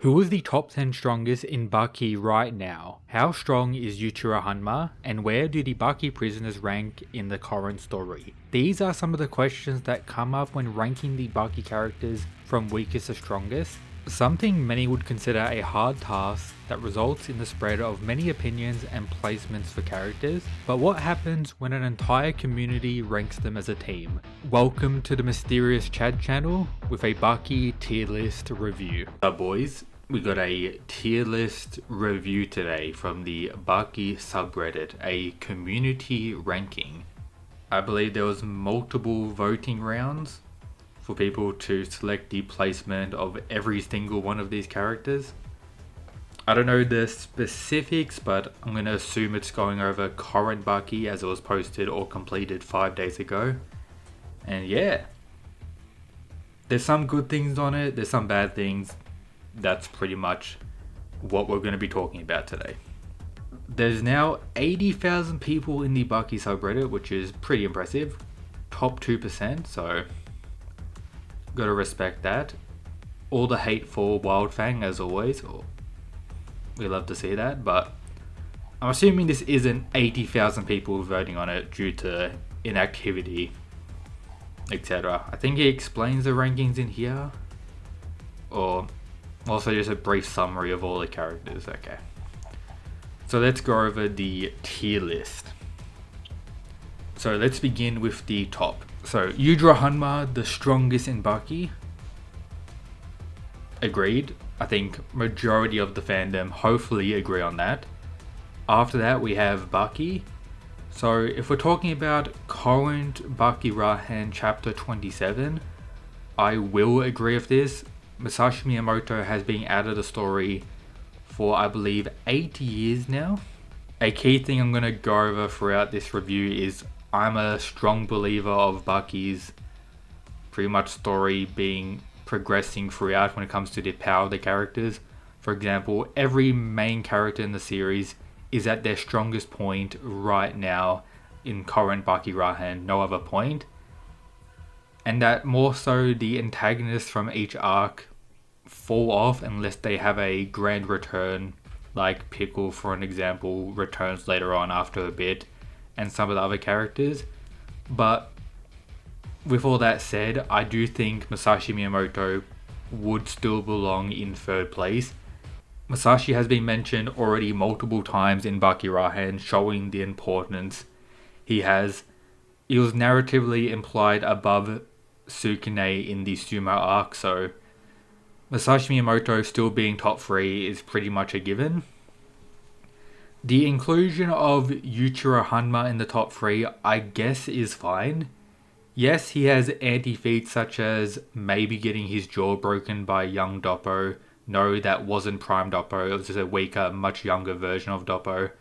Who is the top 10 strongest in BAKI right now? How strong is Yuichiro Hanma? And where do the BAKI prisoners rank in the current story? These are some of the questions that come up when ranking the BAKI characters from weakest to strongest. Something many would consider a hard task that results in the spread of many opinions and placements for characters. But what happens when an entire community ranks them as a team? Welcome to the Mysterious Chad channel with a BAKI tier list review. Boys, we got a tier list review today from the BAKI subreddit, a community ranking. I believe there was multiple voting rounds for people to select the placement of every single one of these characters. I don't know the specifics, but I'm going to assume it's going over current BAKI as it was posted or completed 5 days ago. And yeah, there's some good things on it, there's some bad things. That's pretty much what we're going to be talking about today. There's now 80,000 people in the BAKI subreddit, which is pretty impressive. Top 2%, so gotta respect that. All the hate for Wildfang as always. We love to see that, but I'm assuming this isn't 80,000 people voting on it due to inactivity, etc. I think he explains the rankings in here, or also just a brief summary of all the characters. Okay, so let's go over the tier list. So let's begin with the top. So Yuichiro Hanma, the strongest in BAKI. Agreed. I think majority of the fandom hopefully agree on that. After that we have BAKI. So if we're talking about current BAKI Rahen chapter 27, I will agree with this. Masashi Miyamoto has been out of the story for I believe 8 years now. A key thing I'm going to go over throughout this review is I'm a strong believer of BAKI's pretty much story being progressing throughout when it comes to the power of the characters. For example, every main character in the series is at their strongest point right now in current BAKI Rahen, no other point. And that more so the antagonists from each arc fall off unless they have a grand return, like Pickle for an example returns later on after a bit, and some of the other characters. But with all that said, I do think Masashi Miyamoto would still belong in third place. Masashi has been mentioned already multiple times in BAKI Rahen, showing the importance he has. He was narratively implied above Sukune in the Sumo arc, so Masashi Miyamoto still being top 3 is pretty much a given. The inclusion of Yuichiro Hanma in the top 3 I guess is fine. Yes, he has anti-feats such as maybe getting his jaw broken by young Doppo. No, that wasn't Prime Doppo, it was just a weaker, much younger version of Doppo.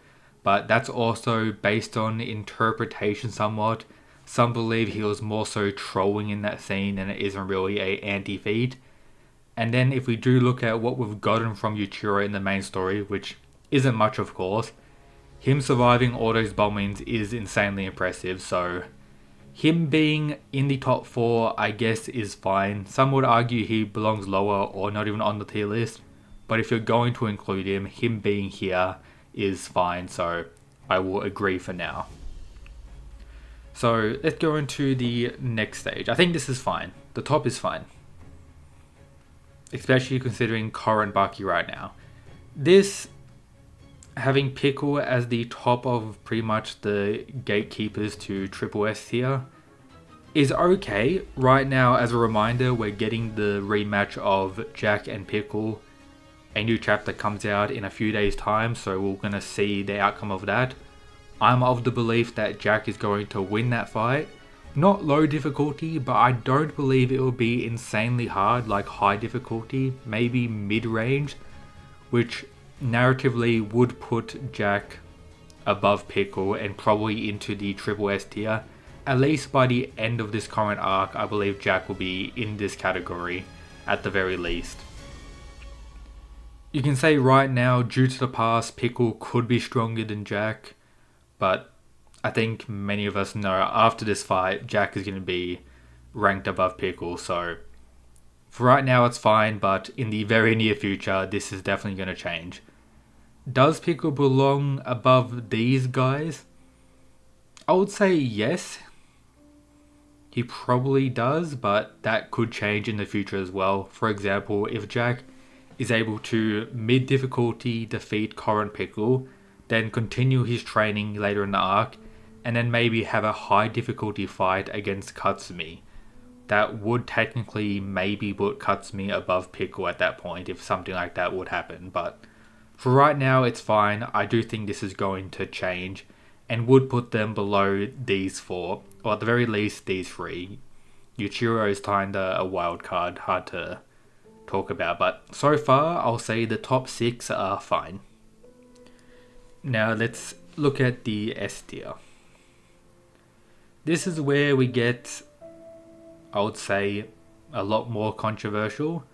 But that's also based on interpretation somewhat. Some believe he was more so trolling in that scene and it isn't really a anti-feat. And then if we do look at what we've gotten from Yuichiro in the main story, which isn't much of course, him surviving all those bombings is insanely impressive, so him being in the top 4 I guess is fine. Some would argue he belongs lower or not even on the tier list, but if you're going to include him being here is fine, so I will agree for now. So let's go into the next stage. I think this is fine. The top is fine, especially considering current BAKI right now. This, having Pickle as the top of pretty much the gatekeepers to Triple S tier, is okay. Right now, as a reminder, we're getting the rematch of Jack and Pickle. A new chapter comes out in a few days time, so we're going to see the outcome of that. I'm of the belief that Jack is going to win that fight. Not low difficulty, but I don't believe it will be insanely hard like high difficulty, maybe mid-range, which narratively would put Jack above Pickle and probably into the Triple S tier. At least by the end of this current arc, I believe Jack will be in this category at the very least. You can say right now, due to the past, Pickle could be stronger than Jack, but I think many of us know after this fight, Jack is going to be ranked above Pickle, so For right now, it's fine, but in the very near future, this is definitely going to change. Does Pickle belong above these guys? I would say yes. He probably does, but that could change in the future as well. For example, if Jack is able to mid-difficulty defeat current Pickle, then continue his training later in the arc, and then maybe have a high difficulty fight against Katsumi. That would technically maybe put Katsumi above Pickle at that point if something like that would happen, but for right now it's fine. I do think this is going to change and would put them below these four, or at the very least these three. Yuichiro is kinda a wild card, hard to talk about, but so far I'll say the top 6 are fine. Now let's look at the S tier. This is where we get, I would say, a lot more controversial.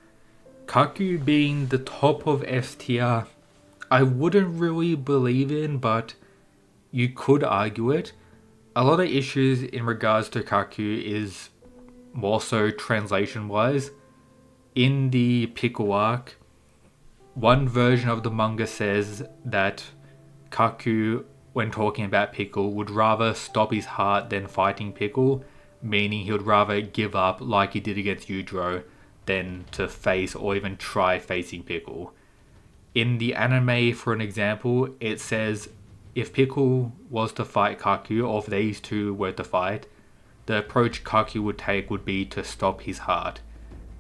Kaku being the top of S tier, I wouldn't really believe in, but you could argue it. A lot of issues in regards to Kaku is more so translation wise. In the Pickle arc, one version of the manga says that Kaku, when talking about Pickle, would rather stop his heart than fighting Pickle, meaning he would rather give up like he did against Yujiro than to face or even try facing Pickle. In the anime, for an example, it says if Pickle was to fight Kaku, or if these two were to fight, the approach Kaku would take would be to stop his heart.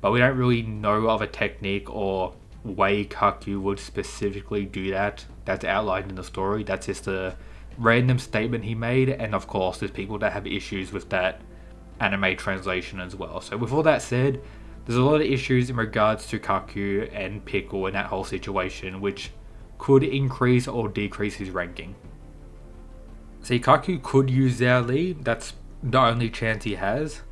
But we don't really know of a technique or way Kaku would specifically do that. That's outlined in the story. That's just a random statement he made, and of course there's people that have issues with that anime translation as well. So with all that said, there's a lot of issues in regards to Kaku and Pickle in that whole situation, which could increase or decrease his ranking. See, Kaku could use Zhao Li, that's the only chance he has.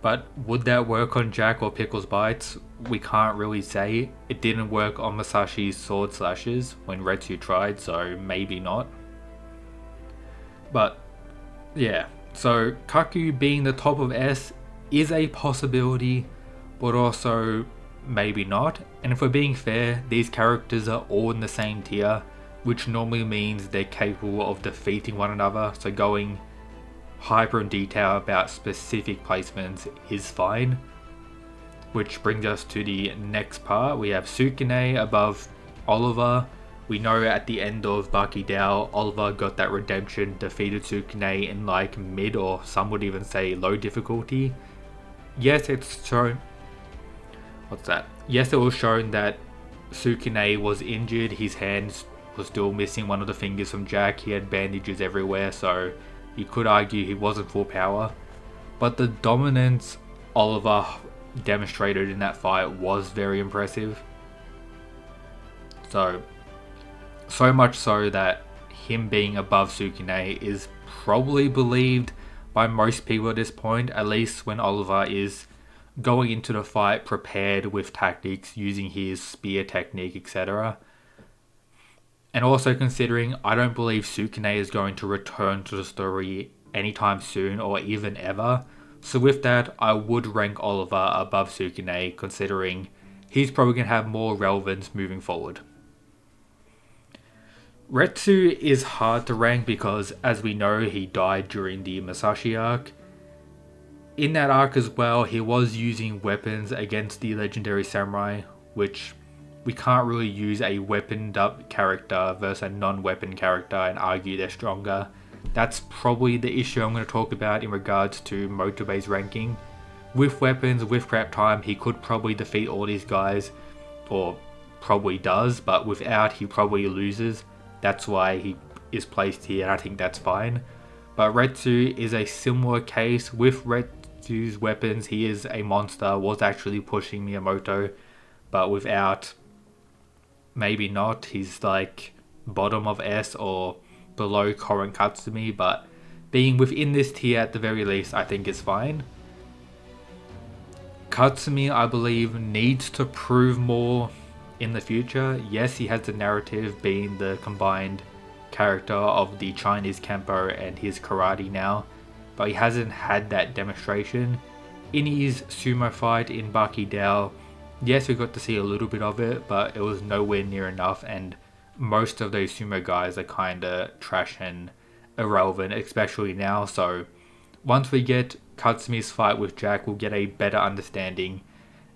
But would that work on Jack or Pickle's bites? We can't really say. It didn't work on Masashi's sword slashes when Retsu tried, so maybe not. But yeah, so Kaku being the top of S is a possibility, but also maybe not. And if we're being fair, these characters are all in the same tier, which normally means they're capable of defeating one another, so going hyper in detail about specific placements is fine. Which brings us to the next part. We have Sukune above Oliver. We know at the end of Baki Dao, Oliver got that redemption, defeated Sukune in like mid, or some would even say low difficulty. Yes, it's shown. What's that? Yes, it was shown that Sukune was injured. His hands was still missing one of the fingers from Jack. He had bandages everywhere, so you could argue he wasn't full power. But the dominance Oliver demonstrated in that fight was very impressive. So much so that him being above Sukune is probably believed by most people at this point, at least when Oliver is going into the fight prepared with tactics, using his spear technique, etc. And also considering, I don't believe Sukune is going to return to the story anytime soon or even ever. So with that, I would rank Oliver above Sukune, considering he's probably going to have more relevance moving forward. Retsu is hard to rank because, as we know, he died during the Masashi arc. In that arc as well, he was using weapons against the legendary samurai, which we can't really use a weaponed up character versus a non-weapon character and argue they're stronger. That's probably the issue I'm going to talk about in regards to Motobe's ranking. With weapons, with prep time, he could probably defeat all these guys, or probably does, but without, he probably loses. That's why he is placed here, and I think that's fine. But Retsu is a similar case. With Retsu's weapons, he is a monster, was actually pushing Miyamoto, but without, maybe not. He's like bottom of S or below Korin Katsumi, but being within this tier at the very least, I think is fine. Katsumi, I believe, needs to prove more in the future. Yes, he has the narrative being the combined character of the Chinese Kempo and his karate now, but he hasn't had that demonstration. in his sumo fight in Baki Dao, yes, we got to see a little bit of it, but it was nowhere near enough, and most of those sumo guys are kinda trash and irrelevant, especially now. So once we get Katsumi's fight with Jack, we'll get a better understanding,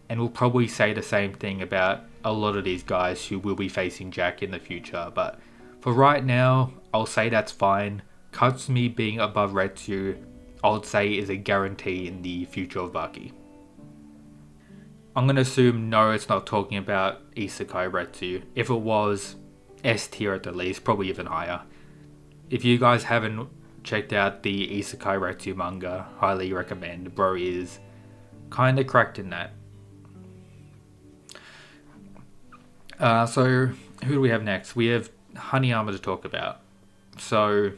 and we'll probably say the same thing about a lot of these guys who will be facing Jack in the future. But for right now, I'll say that's fine. Katsumi being above Retsu, I would say, is a guarantee in the future of Baki. I'm going to assume no, it's not talking about Isekai Retsu. If it was, S tier at the least, probably even higher. If you guys haven't checked out the Isekai Retsu manga, highly recommend. Bro is kinda cracked in that. So who do we have next? We have Hanayama to talk about. So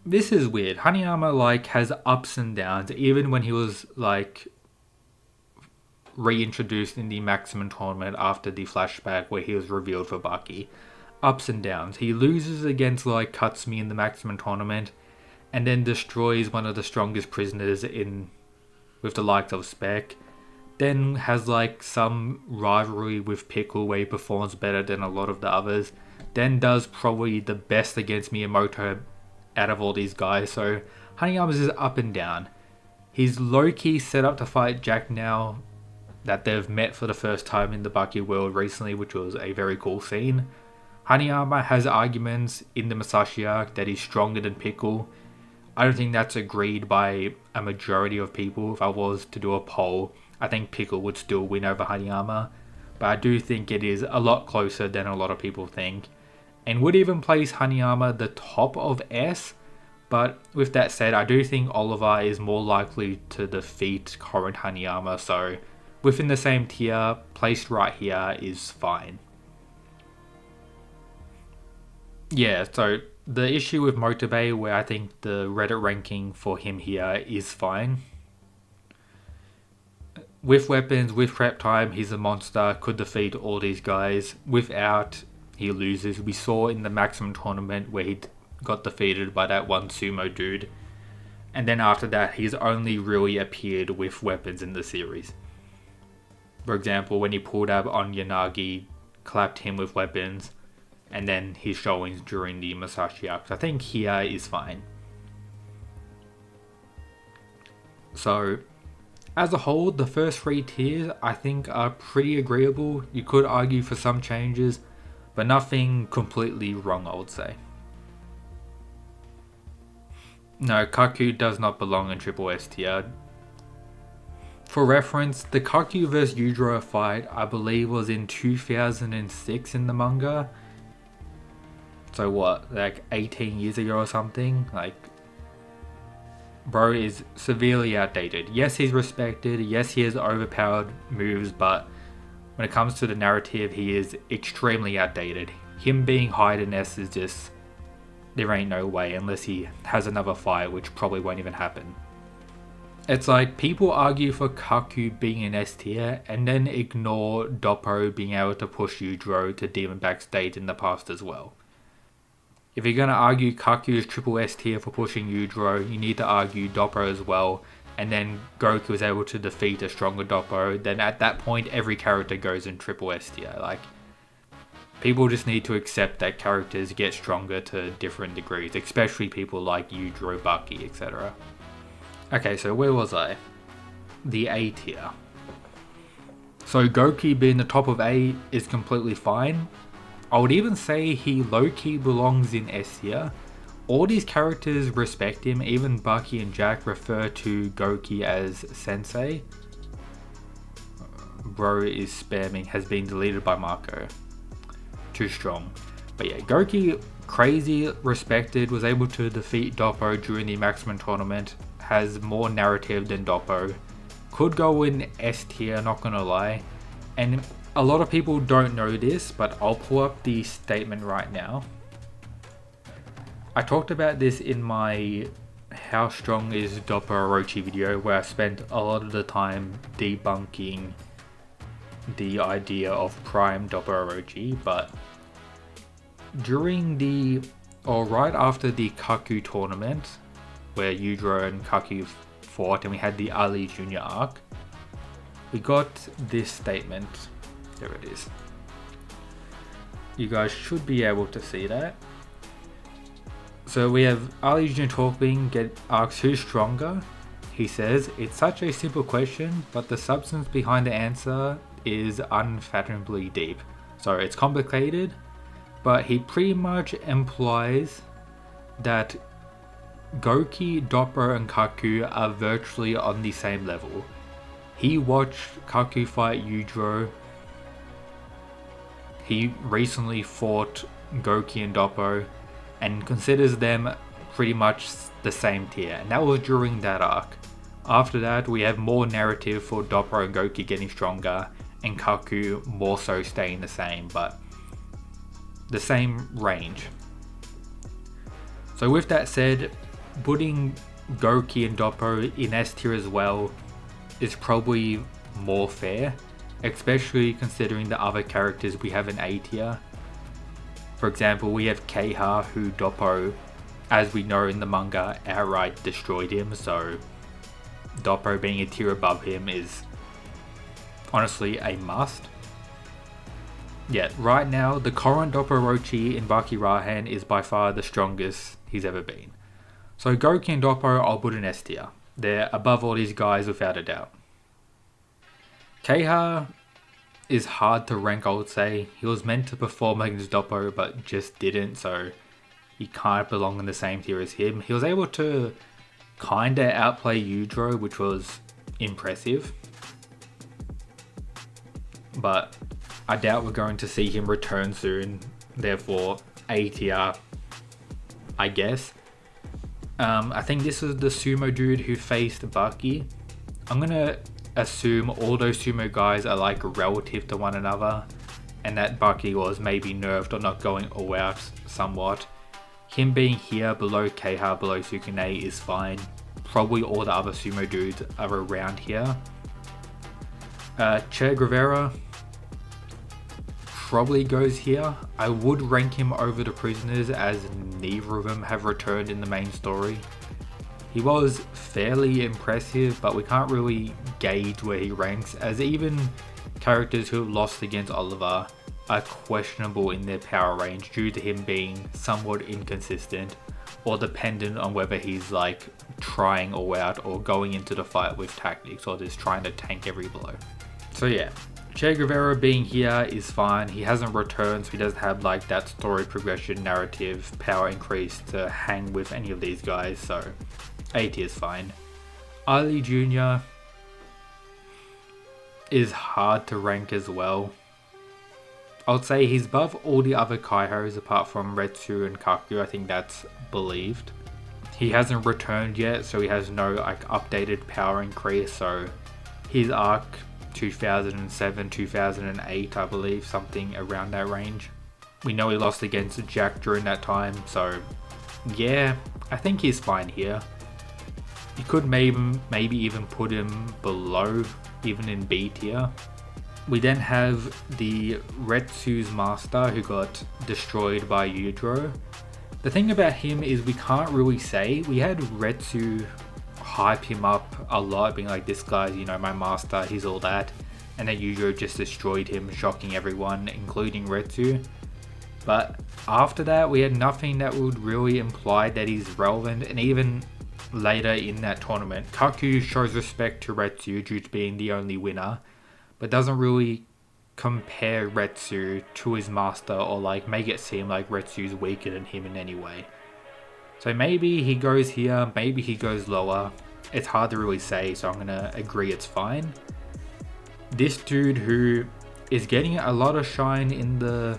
this is weird. Hanayama like has ups and downs, even when he was like reintroduced in the Maximum Tournament after the flashback where he was revealed for Baki. Ups and downs. He loses against like Katsumi in the Maximum Tournament, and then destroys one of the strongest prisoners in with the likes of Spec. Then has like some rivalry with Pickle where he performs better than a lot of the others. Then does probably the best against Miyamoto out of all these guys. So Hanayama's is up and down. He's low-key set up to fight Jack now that they've met for the first time in the Baki world recently, which was a very cool scene. Hanayama has arguments in the Masashi arc that he's stronger than Pickle. I don't think that's agreed by a majority of people. If I was to do a poll, I think Pickle would still win over Hanayama. But I do think it is a lot closer than a lot of people think, and would even place Hanayama the top of S. But with that said, I do think Oliver is more likely to defeat current Hanayama, so within the same tier, placed right here is fine. Yeah, so the issue with Motobe, where I think the Reddit ranking for him here is fine. With weapons, with prep time, he's a monster, could defeat all these guys. Without, he loses. We saw in the Maximum Tournament where he got defeated by that one sumo dude. And then after that, he's only really appeared with weapons in the series. For example, when he pulled up on Yanagi, clapped him with weapons, and then his showings during the Masashi arc. I think here is fine. So, as a whole, the first three tiers I think are pretty agreeable. You could argue for some changes, but nothing completely wrong, I would say. No, Kaku does not belong in Triple S tier. For reference, the Kaku vs Yujiro fight I believe was in 2006 in the manga. So what, like 18 years ago or something? Like, bro is severely outdated. Yes, he's respected. Yes, he has overpowered moves, but when it comes to the narrative, he is extremely outdated. Him being high in S is just, there ain't no way unless he has another fight, which probably won't even happen. It's like people argue for Kaku being in S tier and then ignore Doppo being able to push Yujiro to Demon backstage in the past as well. If you're going to argue Kaku is triple S tier for pushing Yujiro, you need to argue Doppo as well, and then Goku is able to defeat a stronger Doppo, then at that point every character goes in triple S tier. Like, people just need to accept that characters get stronger to different degrees, especially people like Yujiro, Baki, etc. Okay, so where was I? The A tier. So Goku being the top of A is completely fine. I would even say he low-key belongs in S tier. All these characters respect him, even Baki and Jack refer to Goku as Sensei. Bro is spamming, has been deleted by Marco. Too strong. But yeah, Goku, crazy, respected, was able to defeat Doppo during the Maximum Tournament, has more narrative than Doppo. Could go in S tier, not gonna lie. And a lot of people don't know this, but I'll pull up the statement right now. I talked about this in my How Strong is Doppo Orochi video, where I spent a lot of the time debunking the idea of Prime Doppo Orochi, but during right after the Kaku tournament, where Yujiro and Kaku fought and we had the Ali Jr. arc, we got this statement. There it is. You guys should be able to see that. So we have Ali Jr. talking, asks who's stronger. He says, "It's such a simple question, but the substance behind the answer is unfathomably deep." So it's complicated, but he pretty much implies that Goki, Doppo and Kaku are virtually on the same level. He watched Kaku fight Yujiro. He recently fought Goki and Doppo and considers them pretty much the same tier, and that was during that arc. After that, we have more narrative for Doppo and Goki getting stronger and Kaku more so staying the same, but the same range. So with that said, putting Goki and Doppo in S tier as well is probably more fair, especially considering the other characters we have in A tier. For example, we have Keiha, who Doppo, as we know in the manga, outright destroyed him, so Doppo being a tier above him is honestly a must. Yeah, right now, the current Doppo Orochi in Baki Rahan is by far the strongest he's ever been. So Goki and Doppo I'll put in S tier. They're above all these guys without a doubt. Keiha is hard to rank, I would say. He was meant to perform against Doppo but just didn't, so he can't belong in the same tier as him. He was able to kinda outplay Yujiro, which was impressive, but I doubt we're going to see him return soon, therefore A tier, I guess. I think this is the sumo dude who faced Baki. I'm gonna assume all those sumo guys are like relative to one another, and that Baki was maybe nerfed or not going all out somewhat. Him being here below Keiha, below Sukune is fine. Probably all the other sumo dudes are around here. Che Guevara probably goes here. I would rank him over the prisoners as neither of them have returned in the main story. He was fairly impressive, but we can't really gauge where he ranks, as even characters who lost against Oliver are questionable in their power range due to him being somewhat inconsistent or dependent on whether he's like trying all out or going into the fight with tactics or just trying to tank every blow. So yeah, Che Guevara being here is fine. He hasn't returned, so he doesn't have like that story progression, narrative, power increase to hang with any of these guys, so A tier is fine. Ali Jr. is hard to rank as well. I would say he's above all the other Kaihos apart from Retsu and Kaku. I think that's believed. He hasn't returned yet, so he has no like updated power increase, so his arc 2007, 2008, I believe, something around that range. We know he lost against Jack during that time, so yeah, I think he's fine here. You could maybe even put him below, even in B tier. We then have the Retsu's master who got destroyed by Yujiro. The thing about him is we can't really say. We had Retsu hype him up a lot, being like, this guy's, you know, my master, he's all that. And then Yujiro just destroyed him, shocking everyone, including Retsu. But after that, we had nothing that would really imply that he's relevant. And even later in that tournament, Kaku shows respect to Retsu due to being the only winner, but doesn't really compare Retsu to his master or like make it seem like Retsu's weaker than him in any way. So maybe he goes here, maybe he goes lower. It's hard to really say, so I'm gonna agree it's fine. This dude who is getting a lot of shine in the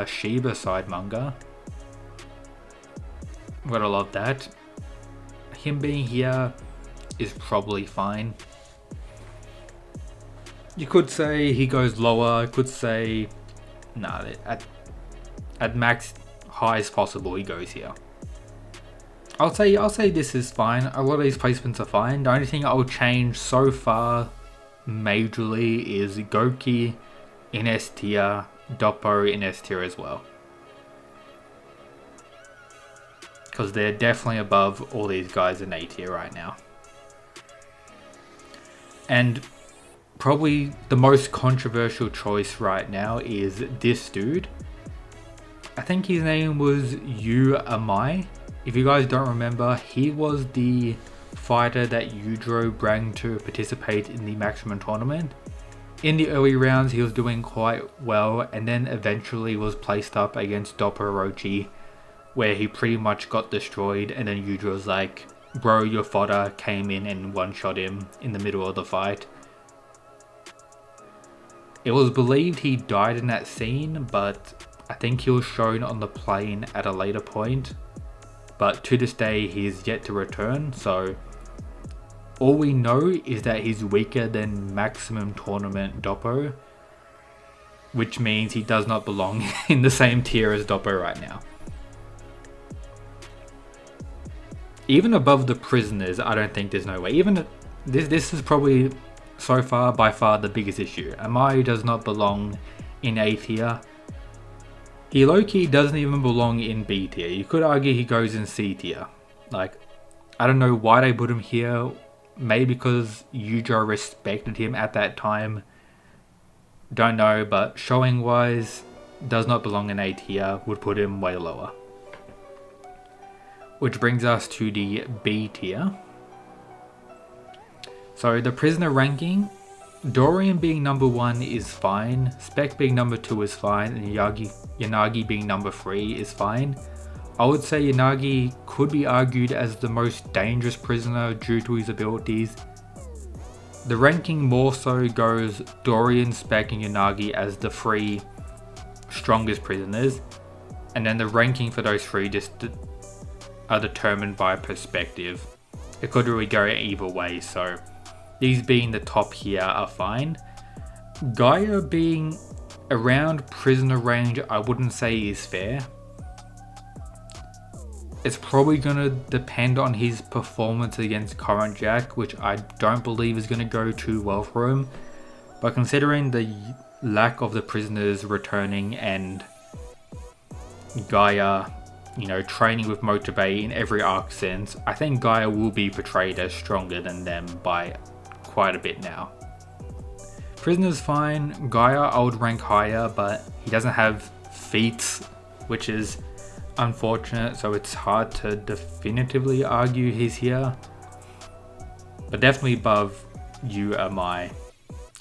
Shiba side manga. Gotta love that. Him being here is probably fine. You could say he goes lower, I could say, nah, at max highest possible he goes here. I'll say this is fine. A lot of these placements are fine. The only thing I'll change so far majorly is Goki in S tier, Doppo in S tier as well. Because they're definitely above all these guys in A tier right now. And probably the most controversial choice right now is this dude. I think his name was Yu Amai. If you guys don't remember, he was the fighter that Yujiro brought to participate in the maximum tournament. In the early rounds, he was doing quite well, and then eventually was placed up against Doppo Orochi, where he pretty much got destroyed, and then Yujiro was like, bro, your fodder, came in and one-shot him in the middle of the fight. It was believed he died in that scene, but I think he was shown on the plane at a later point. But to this day, he's yet to return, so all we know is that he's weaker than maximum tournament Doppo, which means he does not belong in the same tier as Doppo right now. Even above the prisoners, I don't think there's no way. Even this is probably so far by far the biggest issue. Amai does not belong in A tier. He low-key doesn't even belong in B tier. You could argue he goes in C tier. Like, I don't know why they put him here. Maybe because Yujiro respected him at that time. Don't know, but showing wise, does not belong in A tier. Would put him way lower. Which brings us to the B tier. So the prisoner ranking, Dorian being number 1 is fine, Spec being number 2 is fine, and Yanagi being number 3 is fine. I would say Yanagi could be argued as the most dangerous prisoner due to his abilities. The ranking more so goes Dorian, Spec, and Yanagi as the 3 strongest prisoners, and then the ranking for those 3 just are determined by perspective. It could really go either way, so these being the top here are fine. Gaia being around prisoner range, I wouldn't say is fair. It's probably going to depend on his performance against current Jack, which I don't believe is going to go too well for him. But considering the lack of the prisoners returning and Gaia, you know, training with Motobe in every arc since, I think Gaia will be portrayed as stronger than them by quite a bit now. Prisoner's fine. Gaia I would rank higher, but he doesn't have feats, which is unfortunate, so it's hard to definitively argue he's here. But definitely above Yu Amai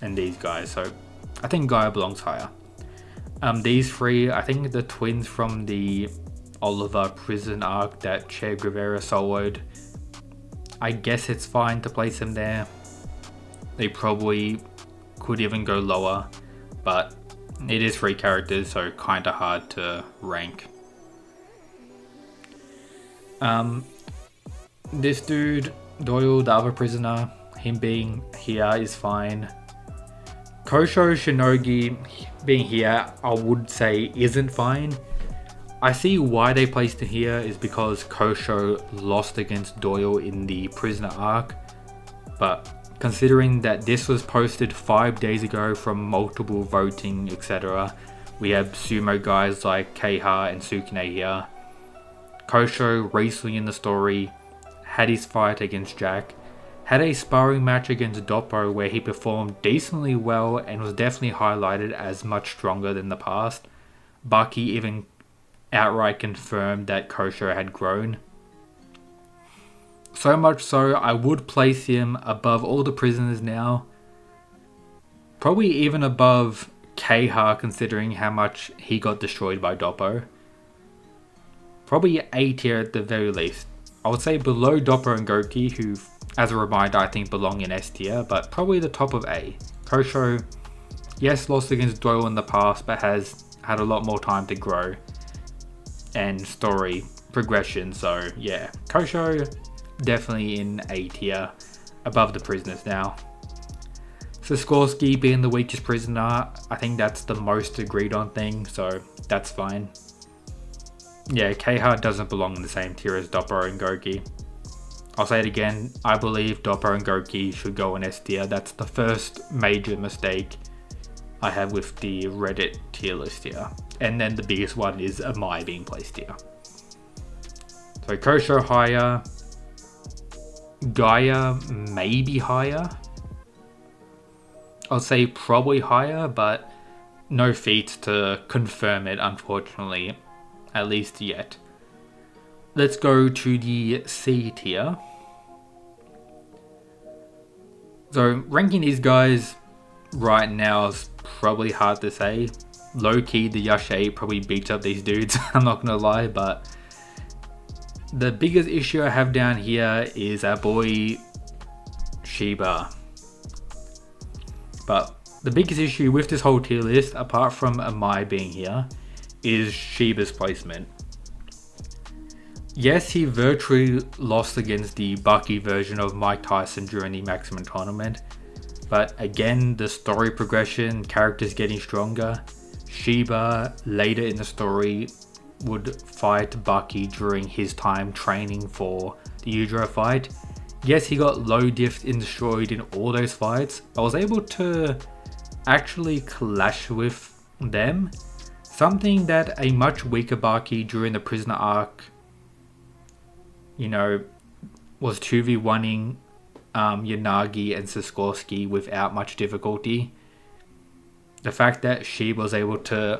and these guys, so I think Gaia belongs higher. These 3, I think the twins from the Oliver prison arc that Che Guevara soloed, I guess it's fine to place them there. They probably could even go lower, but it is 3 characters, so kinda hard to rank. This dude, Doyle, the other prisoner, him being here is fine. Kosho Shinogi being here, I would say isn't fine. I see why they placed it here is because Kosho lost against Doyle in the prisoner arc, but considering that this was posted 5 days ago from multiple voting, etc., we have sumo guys like Keiha and Sukune here. Kosho recently in the story had his fight against Jack, had a sparring match against Doppo where he performed decently well and was definitely highlighted as much stronger than the past. BAKI even outright confirmed that Kosho had grown. So much so, I would place him above all the prisoners now. Probably even above Keiha, considering how much he got destroyed by Doppo. Probably A tier at the very least. I would say below Doppo and Goki, who, as a reminder, I think belong in S tier, but probably the top of A. Kosho, yes, lost against Doyle in the past, but has had a lot more time to grow and story progression, so yeah. Kosho, definitely in A tier, above the prisoners now. Sikorsky being the weakest prisoner, I think that's the most agreed on thing, so that's fine. Yeah, Keiha doesn't belong in the same tier as Doppo and Goki. I'll say it again, I believe Doppo and Goki should go in S tier. That's the first major mistake I have with the Reddit tier list here. And then the biggest one is Amai being placed here. So Kosho higher, Gaia maybe higher. I'll say probably higher, but no feats to confirm it, unfortunately, at least yet. Let's go to the C tier. So ranking these guys right now is probably hard to say. Low-key, the Yashe probably beats up these dudes, I'm not gonna lie, but the biggest issue I have down here is our boy Shiba. But the biggest issue with this whole tier list, apart from Amai being here, is Shiba's placement. Yes, he virtually lost against the BAKI version of Mike Tyson during the Maximum Tournament, but again, the story progression, characters getting stronger. Shiba, later in the story, would fight BAKI during his time training for the Yujiro fight. Yes, he got low diffed and destroyed in all those fights. I was able to actually clash with them, something that a much weaker BAKI during the prisoner arc, was 2v1ing Yanagi and Sikorsky without much difficulty. The fact that Shiba was able to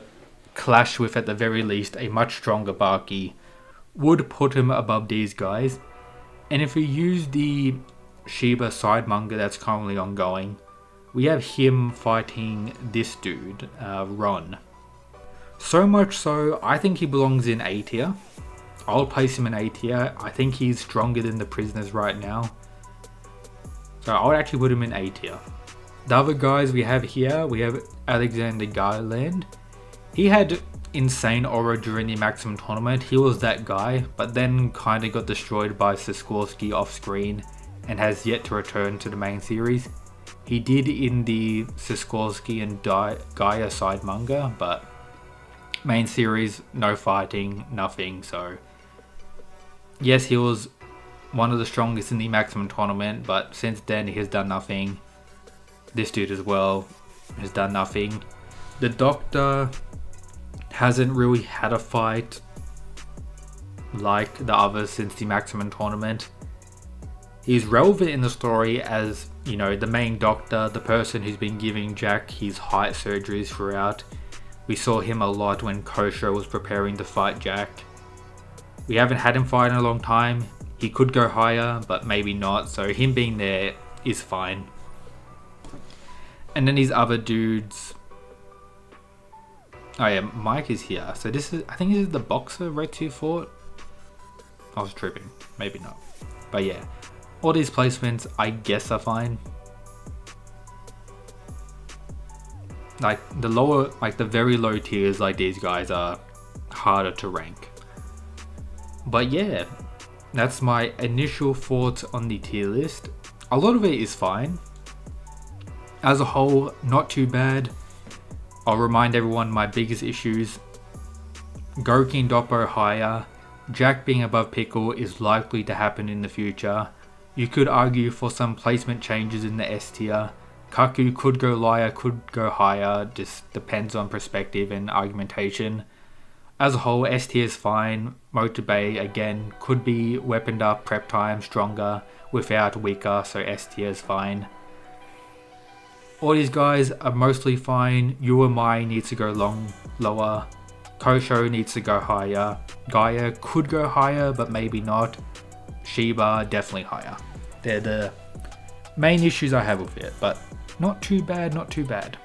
clash with, at the very least, a much stronger BAKI would put him above these guys. And if we use the Shiba side manga that's currently ongoing, we have him fighting this dude, Ron. So much so, I think he belongs in A tier. I'll place him in A tier. I think he's stronger than the prisoners right now. So I would actually put him in A tier. The other guys we have here, we have Alexander Garland. He had insane aura during the Maximum Tournament. He was that guy, but then kind of got destroyed by Sikorsky off screen and has yet to return to the main series. He did in the Sikorsky and Gaia side manga, but main series, no fighting, nothing. So yes, he was one of the strongest in the Maximum Tournament, but since then he has done nothing. This dude as well has done nothing. The Doctor hasn't really had a fight like the others since the Maximum Tournament. He's relevant in the story as, the main doctor, the person who's been giving Jack his height surgeries throughout. We saw him a lot when Kosho was preparing to fight Jack. We haven't had him fight in a long time. He could go higher, but maybe not, so him being there is fine. And then these other dudes. Oh yeah, Mike is here. So I think this is the boxer Red 2 fought. I was tripping, maybe not. But yeah, all these placements I guess are fine. Like the very low tiers like these guys are harder to rank. But yeah, that's my initial thoughts on the tier list. A lot of it is fine. As a whole, not too bad. I'll remind everyone my biggest issues. Goki and Doppo higher. Jack being above Pickle is likely to happen in the future. You could argue for some placement changes in the S tier. Kaku could go lower, could go higher. Just depends on perspective and argumentation. As a whole, S tier is fine. Motorbay, again, could be weaponed up, prep time, stronger, without weaker, so S tier is fine. All these guys are mostly fine. Mai needs to go lower. Kosho needs to go higher. Gaia could go higher, but maybe not. Shiba, definitely higher. They're the main issues I have with it, but not too bad, not too bad.